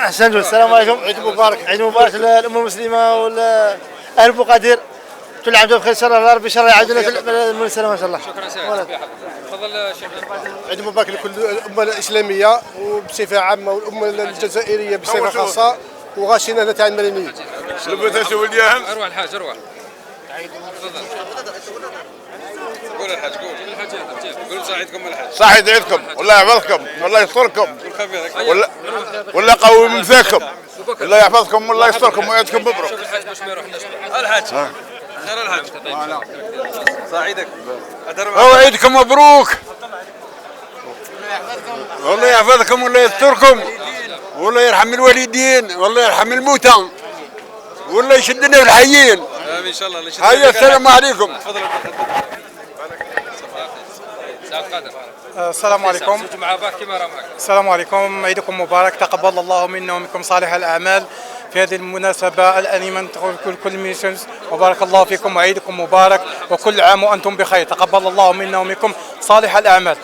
احسن. السلام عليكم. عيد مبارك. عيد مبارك للامه المسلمه واهل بوقادير. كل عام وانتم بخير. ان شاء الله ربي شر يعاودنا من السلامه ان شاء الله. شكرا سيدي. تفضل شيخ. عيد مبارك لكل الامه الاسلاميه وبصفه عامه والامه الجزائريه بصفه خاصه وغاشينا هنا تاع المريميه. لبث ولياهم. اروح الحاج اروح. تفضل. قول الحاج قول. الحاج قول صحيتكم الحاج. صحيت عيدكم والله يحفظكم والله يستركم ولا يقوي من فيكم. الله يحفظكم والله يستركم ويعيدكم مبروك. الحاج باش ما يروحناش. الحاج. خير الحاج. صعيدك. هو عيدكم مبروك. والله يحفظكم والله يستركم والله يرحم الوالدين والله يرحم الموتى والله يشدنا بالحيين. امين ان شاء الله. الله يشدنا. هيا السلام عليكم. تفضل. سعد قادر. السلام عليكم. مع باك كما راه معك. السلام عليكم، عيدكم مبارك، تقبل الله منا ومنكم صالح الأعمال في هذه المناسبة الأليمة كل ميسونز. وبارك الله فيكم وعيدكم مبارك وكل عام وأنتم بخير، تقبل الله منا ومنكم صالح الأعمال.